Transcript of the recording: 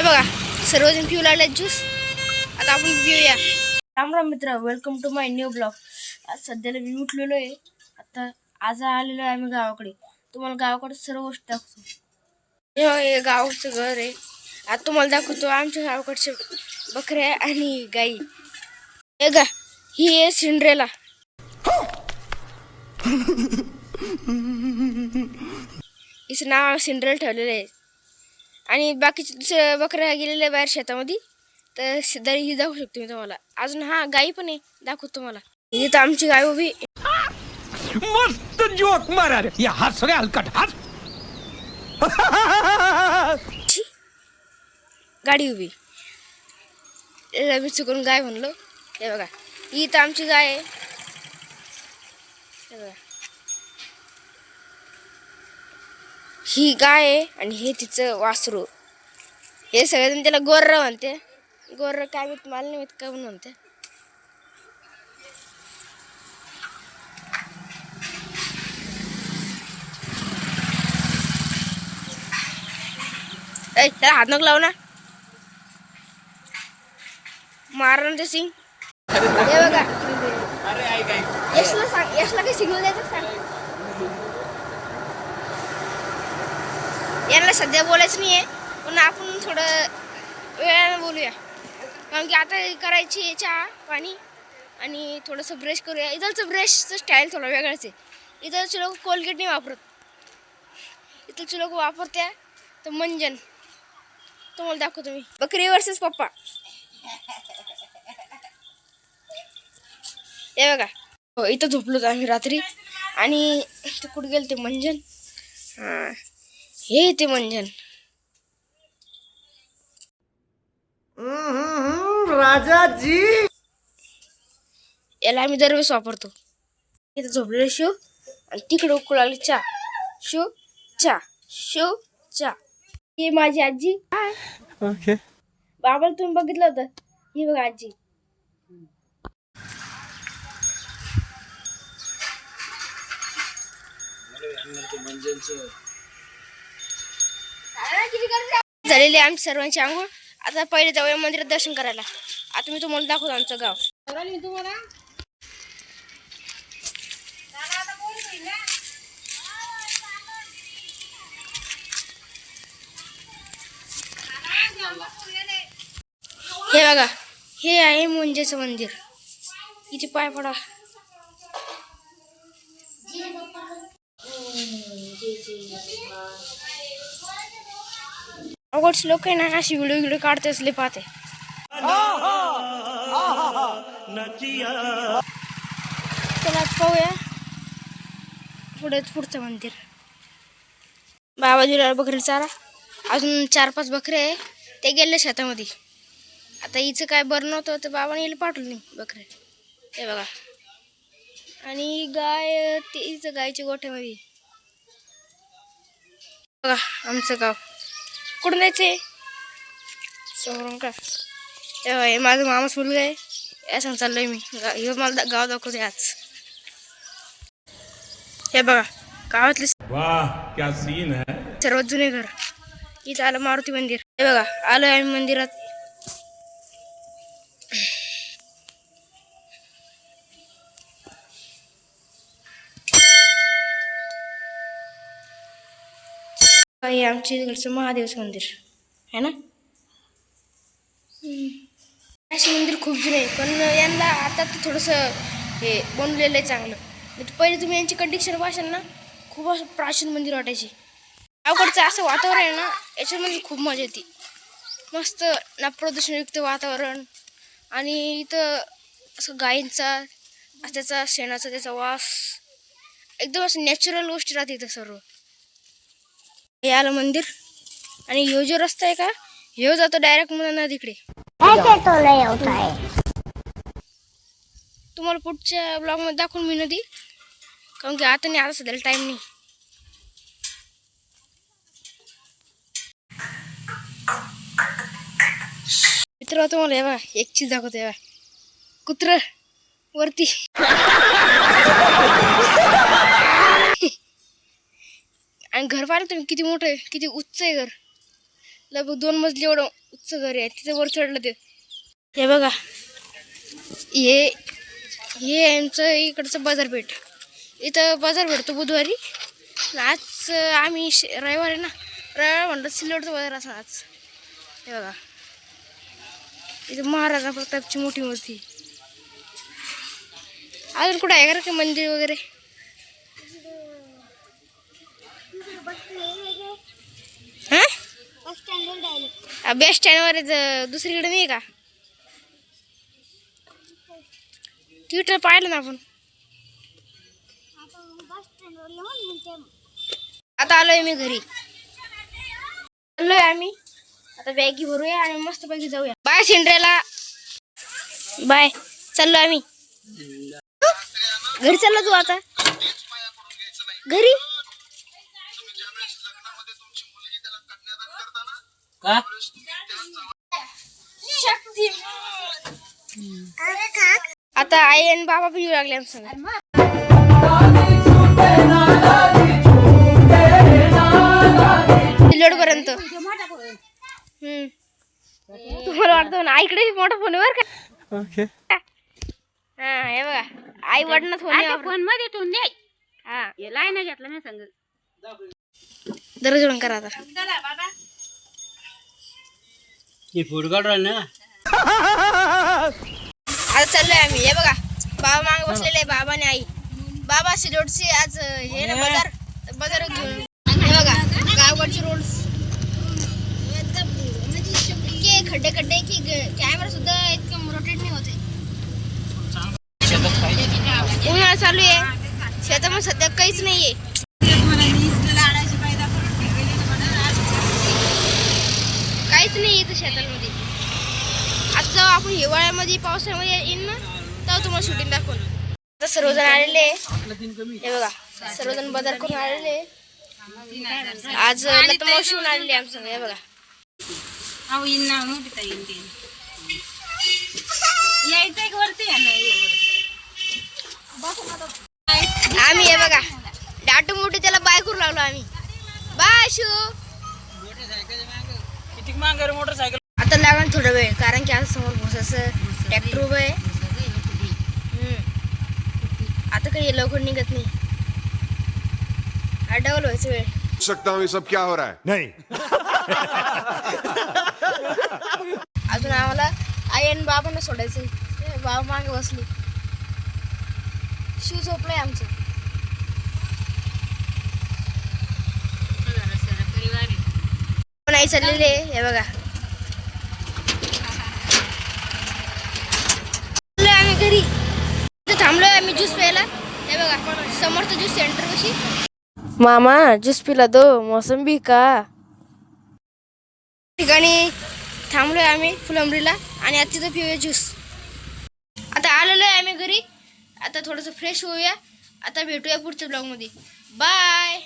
बघा सर्वजण पिऊ लागले ज्यूस. आता आपण पिऊया. राम राम मित्र, welcome to my new blog. आज सध्याला मी उठलेलो आहे. आता आज आलेलो आहे आम्ही गावाकडे. तुम्हाला गावाकडे सर्व गोष्टी दाखवतो. हे गावचं घर आहे. आता तुम्हाला दाखवतो आमच्या गावाकडचे बकऱ्या आणि गाई. हे गा ही आहे सिंड्रेला. हिचं नाव सिंड्रेल ठेवलेलं आहे. आणि बाकीचे दुसऱ्या बकऱ्या गेलेल्या बाहेर शेतामध्ये, तर दरी ही दाखवू शकतो मी तुम्हाला. अजून हा गाई पण आहे, दाखवतो तुम्हाला. इथं आमची गाय उभी. मस्त जोक मारा रे, या हस रे हलकट हस. गाडी उभी. मी चुकून गाय म्हणलो. हे बघा ही तर आमची गाय आहे. हे बघा ही गाय आहे आणि हे तिचं वासरू. हे सगळेजण त्याला गोर्र म्हणते. गोर्र काय माहित, मला नाही माहित काय म्हणते. त्याला हात नको लावू ना, मारण ते सिंग. हे बघा यशला सांग, यशला काही सिग्नल द्यायचं सांग. यांना सध्या बोलायचं नाही आहे, पण आपण थोडं वेळानं बोलूया. कारण की आता करायची चहा पाणी आणि थोडंसं ब्रश करूया. इथलचं ब्रशचं स्टाईल थोडं वेगळंच आहे. इथलचे लोक कोलगेट नाही वापरत. इथलचे लोक वापरत्या तर मंजन. तुम्हाला दाखवतो मी. बकरी वर्सेस पप्पा. हे बघा हो, इथं झोपलो आम्ही रात्री. आणि ते कुठं गेलं ते मंजन. हां हे ते मंजन. राजाजी याला आम्ही दरवेळेस वापरतो. इथं झोपलेलं शिव आणि तिकडे उकळू लागली चहा. शिव चहा, शिव चहा. ही माझी आजी. ओके बाबाला तुम्ही बघितलं होतं. ही बघा आजी. झालेली आमची सर्वांची आंघोळ. आता पहिले जाऊया मंदिरात दर्शन करायला. आता मी तुम्हाला दाखवतो आमचं गाव. मी तुम्हाला हे बघा हे आहे मुंजेचं मंदिर. इथे पाय पडा. अवघडचे लोक आहे ना, अशी व्हिडिओ काढते असले पाहते. चला पाहूया पुढचं मंदिर. बाबाजीला बकरी चारा. अजून 4-5 बकरे आहे, ते गेले शेतामध्ये. आता हिचं काय बरं नव्हतं तर बाबाने हिला पाठवलं नाही बकरे. हे बघा आणि गाय ते इथं गायच्या गोठ्यामध्ये. बघा आमचं गाव. कुठून जायचंय समोरून का. तेव्हा हे माझं मामाच मुलगा आहे. या सांग चाललोय मी. हे मला गाव दाखवते आज. हे बघा गावातले वाह क्या सीन है. सर्वात जुने घर. इथं आलं मारुती मंदिर. हे बघा आलोय आम्ही मंदिरात. हे आमच्या इकडचं महादेवचं मंदिर आहे ना. असे मंदिर खूप जुने आहे, पण यांना आता तर थोडंसं हे बनवलेलं आहे चांगलं. पहिले तुम्ही यांची कंडिशन पाहाल ना, खूप असं प्राचीन मंदिर वाटायची. गावकडचं असं वातावरण आहे ना, याच्यामध्ये खूप मजा येते. मस्त ना प्रदूषणयुक्त वातावरण. आणि इथं असं गायींचा त्याचा शेणाचा त्याचा वास एकदम असं नॅचरल गोष्टी राहते इथं सर्व. हे आलं मंदिर. आणि ह्यो जो रस्ता आहे का, ह्यो जातो डायरेक्ट नदीकडे. तुम्हाला पुढच्या ब्लॉग मध्ये दाखवून मी नदी. कारण की आता नाही, आता सध्याला टाइम नाही. मित्र तुम्हाला हे बघा एक चीज दाखवतो. हे बघा कुत्र वरती. आणि घर पाहिलं तुम्ही किती मोठं आहे, किती उंच आहे घर. लगभग 2 मजली एवढं उंच घर आहे. तिथे वर चढलं ते. हे बघा, हे यांचं इकडचं बाजारपेठ. इथं बाजार भरतो बुधवारी. आज आम्ही रविवार आहे ना, रविवार म्हणलं सिल्लोडचं बाजार असं आज. हे बघा, इथं महाराजा प्रतापची मोठी मूर्ती. अजून कुठं आहे का मंदिर वगैरे? बस स्टँडवर दुसरीकडे नाही का? ट्विटर पाहिलं ना आपण. आता आलोय मी घरी. आलोय आम्ही आता. बॅगी भरूया आणि मस्त पैकी जाऊया. Bye Cinderella, bye. चाललो आम्ही घरी. चाललो तू आता घरी? का? आता आई आणि बाबा पण येऊ लागले आमचं. सिल्लोड पर्यंत. तुम्हाला वाटतं ना आईकडे मोठा फोन वर का? हा, हे बघा, आई वडिलांना फोन मध्ये ठेवून द्याय. हा, लाय नाही घेतला नाही सांग. दरजोडून करा आता. हे फोटो काढ ना. आता चाललोय आम्ही. हे बघा, बाबा मागे बसलेले, बाबा आणि आई. बाबा सिल्लोडची आज हे ना बाजार घेऊन. हे बघा, गावकडचे रोड्स इतके खड्डे की कॅमेरा सुद्धा इतकं रोटेट नाही होते. उन्हाळा चालू आहे, शेतामध्ये सध्या काहीच नाहीये. काहीच नाही इथं शेतांमध्ये. आता जेव्हा आपण हिवाळ्यामध्ये पावसाळ्यामध्ये येईन ना, तेव्हा तुम्हाला शूटिंग दाखवून. आता सर्वजण आलेले. हे बघा, सर्वजण बाजार करून आलेले. आज लता मावशी आलेली आमचं. हे बघा, आम्ही हे बघा डाटू मोठे त्याला बाय करू लागलो आम्ही. Bye shoe. मोटरसायकल आता लागणार थोडा वेळ, कारण की आज समोर भोसाचं ट्रॅक्टर उभं आहे. आता काही लवकर निघत नाही. डबल व्हायचं वेळ. सकता हूँ ये सब क्या हो रहा है? नहीं. अजून आम्हाला आई आणि बाबांना सोडायचं. बाबा मागे बसली. शिव झोपलंय आमचं. नाही चाललेले. हे बघा, आम्ही घरी थांबलोय आम्ही ज्यूस प्यायला. हे बघा, समर्थ ज्यूस सेंटर कशी. मामा ज्यूस पिला दो, मोसंबी का. ठिकाणी थांबलोय आम्ही फुलंबरीला आणि आता तिथं पिऊया ज्यूस. आता आलेलो आहे आम्ही घरी. आता थोडंसं फ्रेश होऊया. आता भेटूया पुढच्या ब्लॉगमध्ये. बाय.